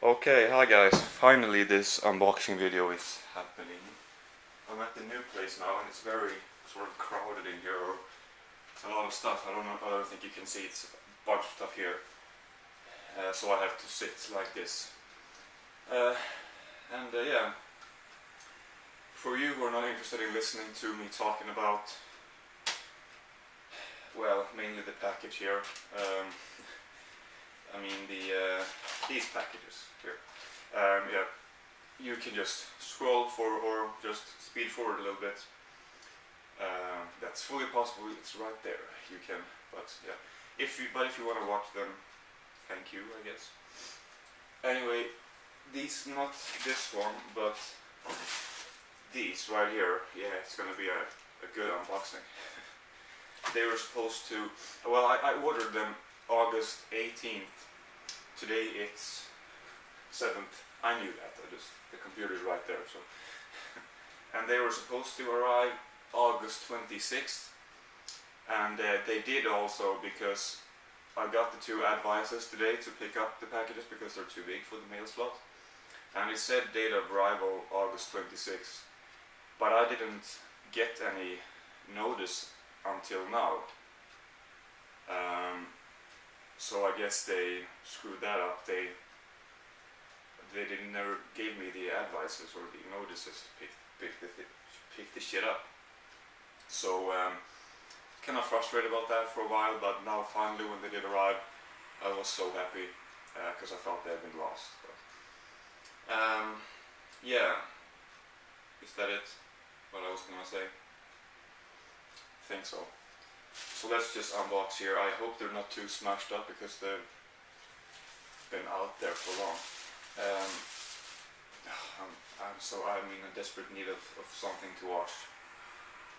Okay, hi guys. Finally this unboxing video is happening. I'm at the new place now and it's very sort of crowded in here. It's a lot of stuff. I don't think you can see. It's a bunch of stuff here. So I have to sit like this. Yeah, for you who are not interested in listening to me talking about, well, mainly the package here. I mean these packages here. Yeah, you can just scroll for or just speed forward a little bit. That's fully possible. It's right there. You can, but yeah. If you want to watch them, thank you, I guess. Anyway, these, not this one, but these right here. Yeah, it's gonna be a good unboxing. They were supposed to. Well, I ordered them August 18th. Today it's 7th. I knew that. The computer's right there. So, and they were supposed to arrive August 26th, and they did also, because I got the two advices today to pick up the packages because they're too big for the mail slot, and it said date of arrival August 26th, but I didn't get any notice until now. So I guess they screwed that up. They never gave me the advices or the notices to pick the shit up. So kind of frustrated about that for a while, but now finally when they did arrive, I was so happy because I thought they had been lost. But, yeah, is that it? What I was gonna say? I think so. So let's just unbox here. I hope they're not too smashed up because they've been out there for long. I'm in a desperate need of something to wash.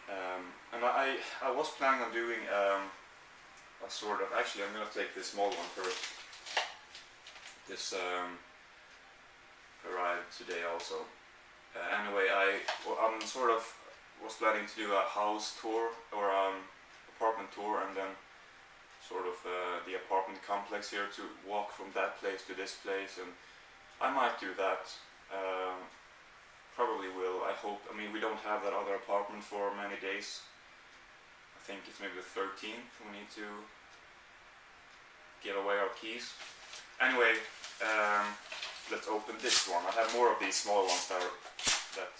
And I was planning on doing a sort of, actually I'm gonna take this small one first. This arrived today also. Anyway, I'm sort of was planning to do a house tour or apartment tour, and then sort of the apartment complex here, to walk from that place to this place, and I might do that. Probably will, I hope. I mean, we don't have that other apartment for many days. I think it's maybe the 13th. We need to give away our keys. Anyway, let's open this one. I have more of these small ones that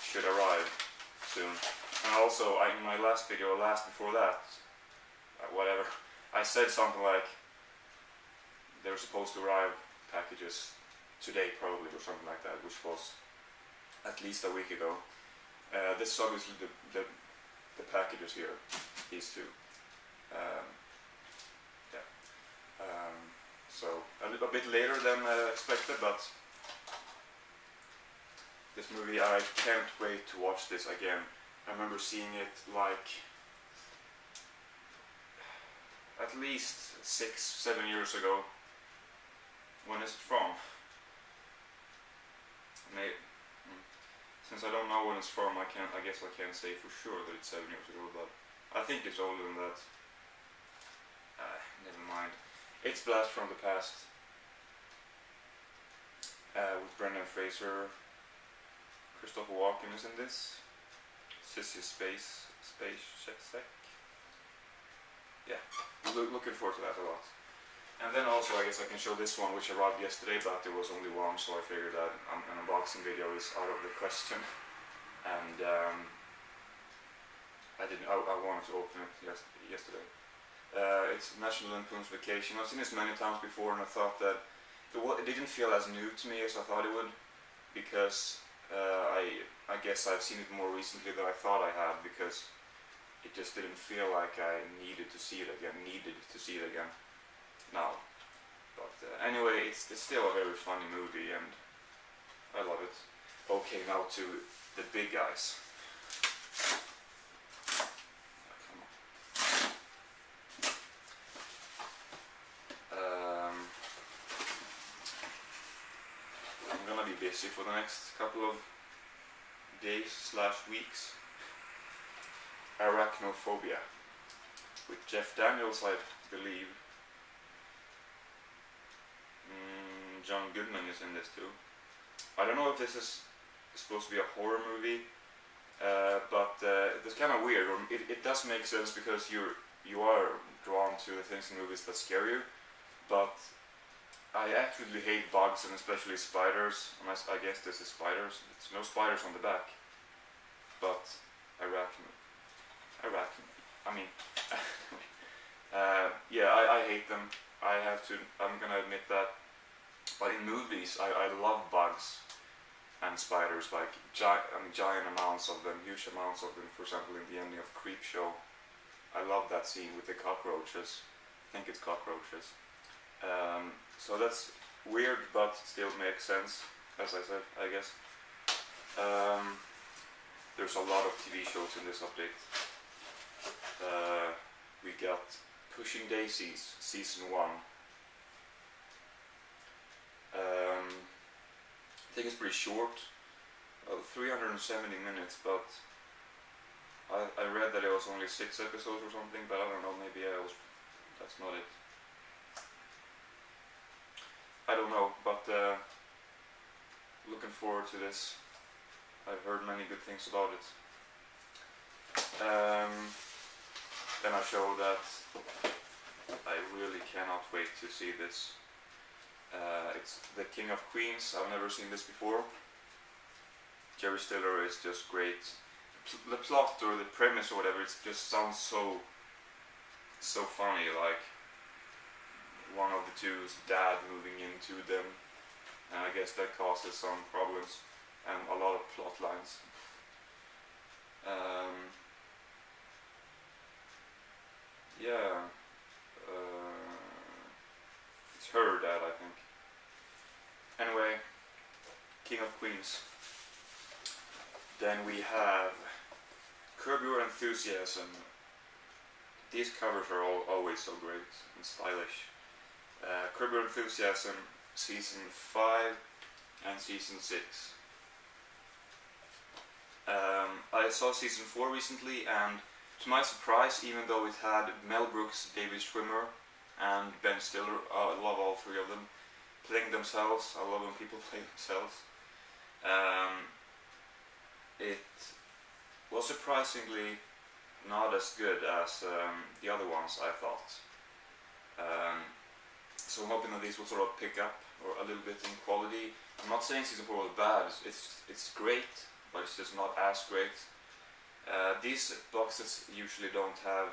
should arrive soon. And also, in my last video, or last before that, whatever, I said something like they were supposed to arrive packages today probably, or something like that, which was at least a week ago. This is obviously the packages here, these two. Yeah. So a bit later than expected, but this movie, I can't wait to watch this again. I remember seeing it like at least 6-7 years ago. When is it from? Since I don't know when it's from, I guess I can't say for sure that it's 7 years ago, but I think it's older than that. Never mind. It's Blast from the Past with Brendan Fraser. Christopher Walken is in this. Sissy Spacek. Yeah, looking forward to that a lot. And then also, I guess I can show this one, which arrived yesterday, but there was only one, so I figured that an unboxing video is out of the question. And I wanted to open it yesterday. It's National Lampoon's Vacation. I've seen this many times before, and I thought that it didn't feel as new to me as I thought it would, because I guess I've seen it more recently than I thought I had, because it just didn't feel like I needed to see it again now. But anyway, it's still a very funny movie, and I love it. Okay, now to the big guys. I'm gonna be busy for the next couple of days/weeks. Arachnophobia with Jeff Daniels, I believe. and John Goodman is in this too. I don't know if this is supposed to be a horror movie, but it's kind of weird. Or it does make sense because you are drawn to the things in movies that scare you, but I actually hate bugs and especially spiders. Unless I guess this is spiders. It's no spiders on the back, but I mean, yeah, I hate them. I'm gonna admit that. But in movies, I love bugs and spiders, like giant amounts of them, huge amounts of them. For example, in the ending of Creepshow, I love that scene with the cockroaches. I think it's cockroaches. So that's weird, but still makes sense, as I said, I guess. There's a lot of TV shows in this update. We got Pushing Daisies, Season 1. I think it's pretty short, 370 minutes, but I read that it was only 6 episodes or something, but I don't know, maybe that's not it. I don't know, but looking forward to this. I've heard many good things about it. Then I show that I really cannot wait to see this. It's The King of Queens. I've never seen this before. Jerry Stiller is just great. The plot or the premise or whatever, it just sounds so funny, like one of the two's dad moving into them, and I guess that causes some problems and a lot of plot lines. Yeah, it's her dad, I think. Anyway, King of Queens. Then we have Curb Your Enthusiasm. These covers are always so great and stylish. Curb Your Enthusiasm Season 5 and Season 6. I saw Season 4 recently, and to my surprise, even though it had Mel Brooks, David Schwimmer and Ben Stiller, I love all three of them, playing themselves. I love when people play themselves. It was surprisingly not as good as the other ones, I thought. So I'm hoping that these will sort of pick up or a little bit in quality. I'm not saying Season 4 was bad, it's great, but it's just not as great. These boxes usually don't have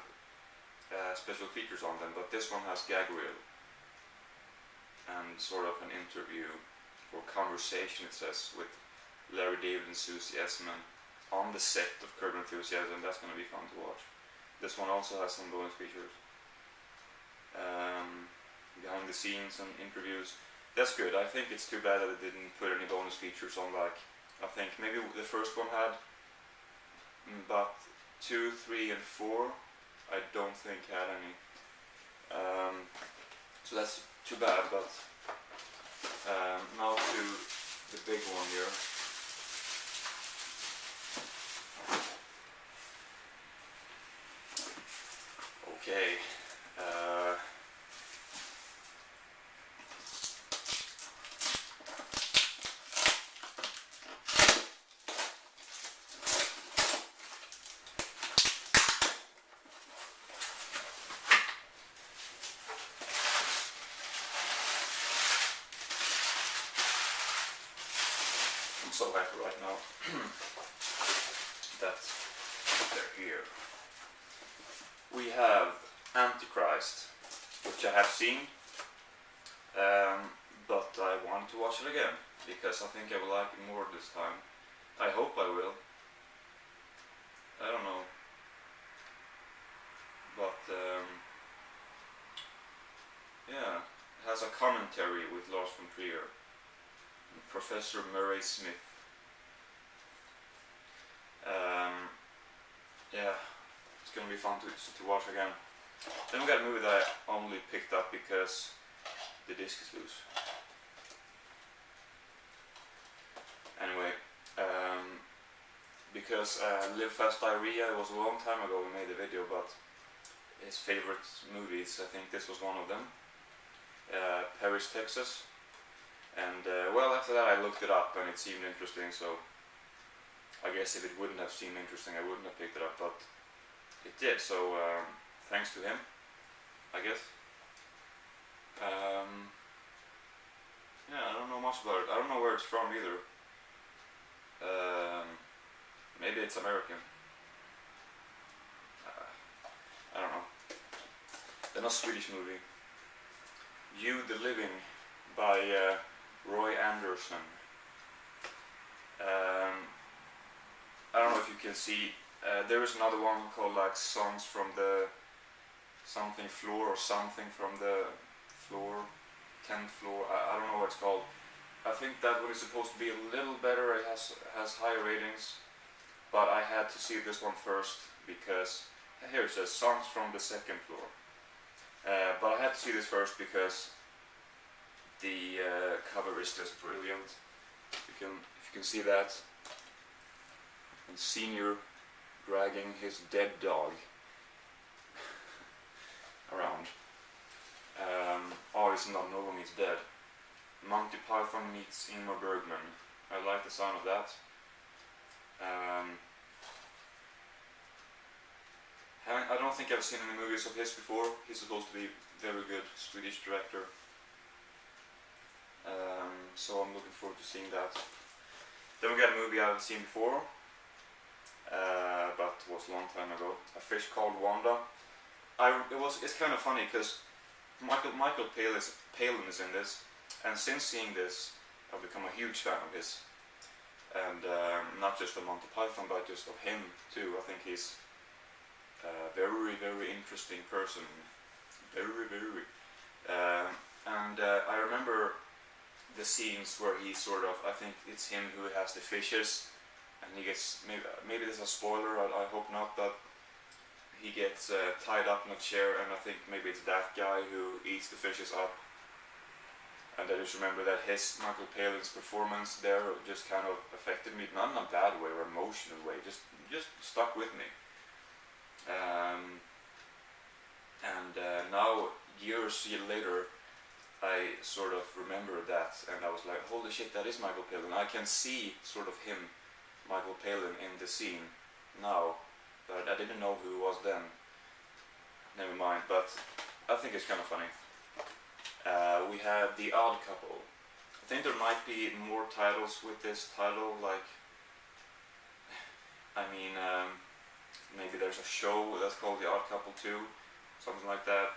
special features on them, but this one has gag reel and sort of an interview or conversation, it says, with Larry David and Susie Essman on the set of Curb Your Enthusiasm. That's going to be fun to watch. This one also has some bonus features. Behind the scenes and interviews. That's good. I think it's too bad that it didn't put any bonus features on, like, I think maybe the first one had, but 2, 3 and 4 I don't think had any. So that's too bad, but now to the big one here. Okay. I'm so happy right now that they're here. We have Antichrist, which I have seen, but I want to watch it again because I think I will like it more this time. I hope I will. I don't know, but yeah, it has a commentary with Lars von Trier and Professor Murray Smith. Yeah, it's gonna be fun to watch again. Then we got a movie that I only picked up because the disc is loose. Anyway, because Live Fast Diarrhea, it was a long time ago we made a video, but his favorite movies, I think this was one of them. Paris, Texas. And well, after that I looked it up and it seemed interesting, so I guess if it wouldn't have seemed interesting I wouldn't have picked it up, but it did, so thanks to him, I guess. Yeah, I don't know much about it. I don't know where it's from either. Maybe it's American. I don't know. Then a Swedish movie, You the Living by Roy Andersson. I don't know if you can see. There is another one called like Songs from the something floor or something from the floor, 10th floor. I don't know what it's called. I think that one is supposed to be a little better. It has higher ratings, but I had to see this one first because here it says Songs from the second floor. But I had to see this first because the cover is just brilliant. If you can see that, and Senior dragging his dead dog around. Obviously not No One Meets Dead. Monty Python meets Ingmar Bergman. I like the sound of that. I don't think I've seen any movies of his before. He's supposed to be a very good Swedish director. So I'm looking forward to seeing that. Then we got a movie I haven't seen before, but it was a long time ago. A Fish Called Wanda. It's kind of funny because Michael Palin is in this, and since seeing this, I've become a huge fan of his. And not just of Monty Python, but just of him too. I think he's a very, very interesting person. Very, very. And I remember the scenes where he sort of, I think it's him who has the fishes, and he gets, maybe this is a spoiler, I hope not, but he gets tied up in a chair, and I think maybe it's that guy who eats the fishes up. And I just remember that Michael Palin's performance there just kind of affected me, not in a bad way or emotional way, just stuck with me. Now, years later, I sort of remember that, and I was like, holy shit, that is Michael Palin. I can see sort of him, Michael Palin, in the scene now, but I didn't know who he was then. Never mind, but I think it's kind of funny. We have The Odd Couple. I think there might be more titles with this title, like, I mean, maybe there's a show that's called The Odd Couple 2, something like that.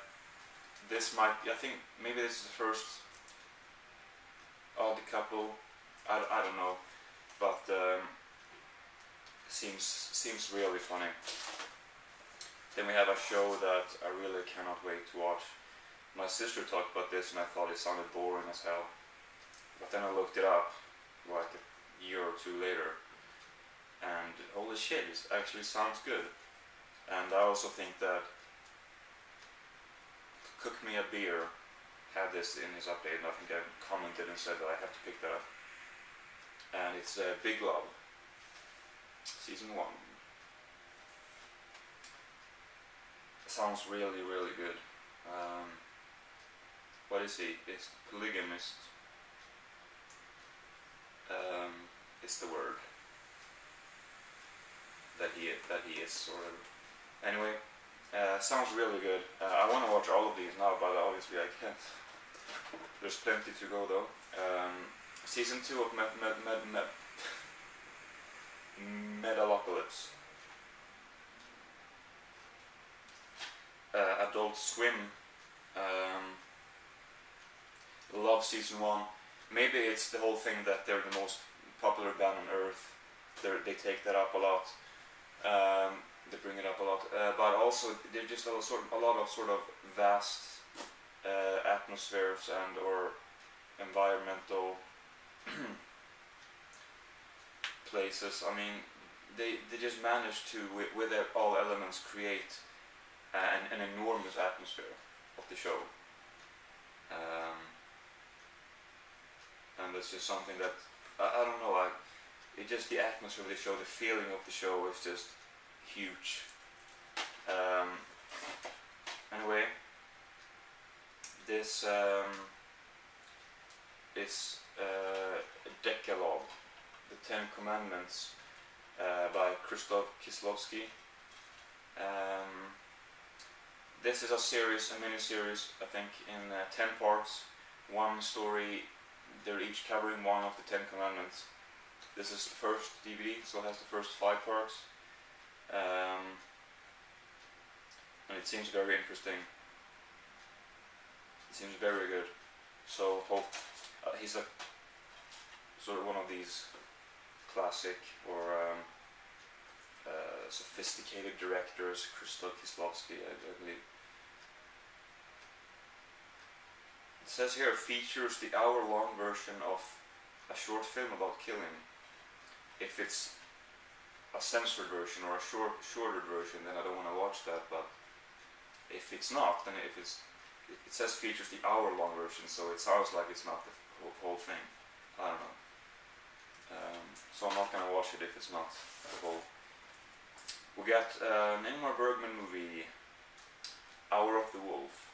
This might be, I think, maybe this is the first Odd Couple, I don't know, but seems really funny. Then we have a show that I really cannot wait to watch. My sister talked about this and I thought it sounded boring as hell, but then I looked it up like a year or two later, and holy shit, it actually sounds good. And I also think that Cook Me a Beer had this in his update, and I think I commented and said that I have to pick that up. And it's Big Love, season 1. It sounds really, really good. What is he? It's polygamist. It's the word that he is, sort of. Anyway, sounds really good. I want to watch all of these now, but obviously I can't. There's plenty to go though. Season 2 of Metalocalypse. Adult Swim. Love season 1. Maybe it's the whole thing that they're the most popular band on earth. They take that up a lot. They bring it up a lot, but also they're just a lot of sort of vast atmospheres and or environmental places. I mean, they just manage to with all elements create an enormous atmosphere of the show. And it's just something that I don't know. It just the atmosphere of the show, the feeling of the show is just huge. Anyway, this is Decalogue, the Ten Commandments, by Krzysztof Kieślowski. This is a series, a mini-series, I think, in 10 parts. One story, they're each covering one of the 10 Commandments. This is the first DVD, so it has the first 5 parts. And it seems very interesting. It seems very good. So hope he's a sort of one of these classic or sophisticated directors, Krzysztof Kieślowski, I believe. It says here, features the hour-long version of a short film about killing. If it's a censored version or a shorter version, then I don't want to watch that. But if it's not, then it says features the hour-long version, so it sounds like it's not the whole thing. I don't know. So I'm not gonna watch it if it's not the whole. We got an Ingmar Bergman movie, Hour of the Wolf.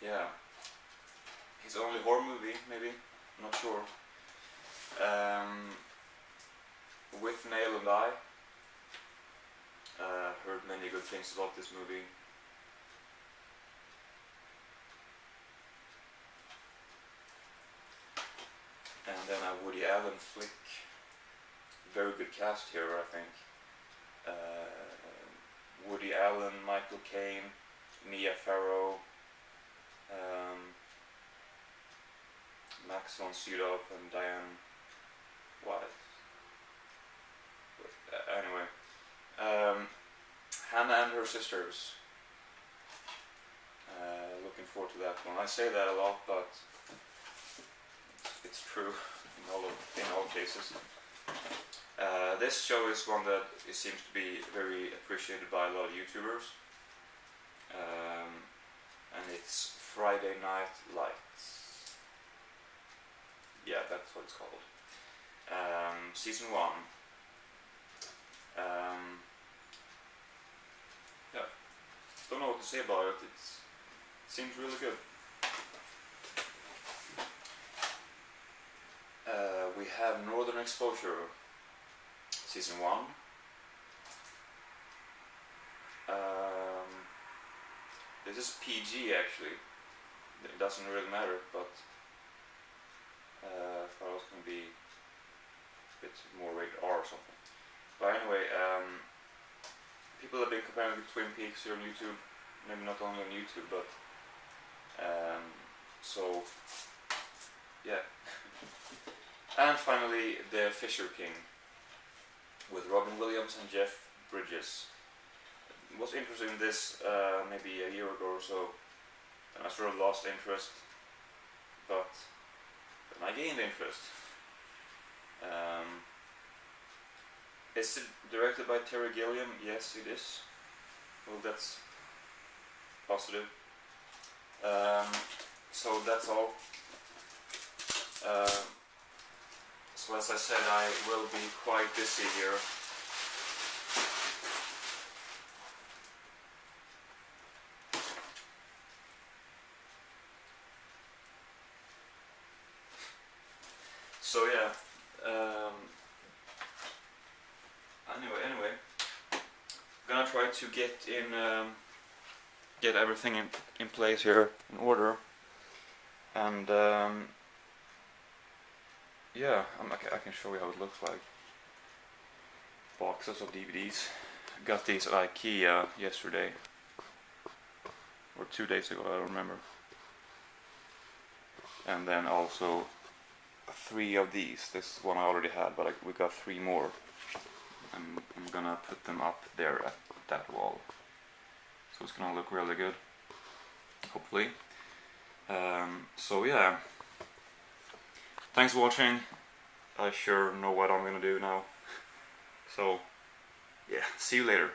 Yeah, his only horror movie, maybe, I'm not sure. With Nail and I. Heard many good things about this movie. And then a Woody Allen flick. Very good cast here, I think. Woody Allen, Michael Caine, Mia Farrow, Max von Sydow and Diane White. Anyway, Hannah and Her Sisters. Looking forward to that one. I say that a lot, but it's true in all cases. This show is one that it seems to be very appreciated by a lot of YouTubers, and it's Friday Night Lights. Yeah, that's what it's called. Season 1. Yeah, don't know what to say about it. It seems really good. We have Northern Exposure, Season 1. This is PG actually. It doesn't really matter, but I thought it was going to be a bit more rated R or something. But anyway, people have been comparing Twin Peaks here on YouTube, maybe not only on YouTube, but so yeah. And finally, The Fisher King with Robin Williams and Jeff Bridges. I was interested in this maybe a year ago or so, and I sort of lost interest, but then I gained interest. Is it directed by Terry Gilliam? Yes, it is. Well, that's positive. So that's all. So as I said, I will be quite busy here. So yeah. Anyway, I'm gonna try to get everything in place here, in order, and yeah, I can show you how it looks like. Boxes of DVDs. Got these at IKEA yesterday, or 2 days ago, I don't remember. And then also 3 of these. This one I already had, but we got 3 more. I'm gonna put them up there at that wall, so it's gonna look really good, hopefully. So yeah, thanks for watching. I sure know what I'm gonna do now. So yeah, see you later.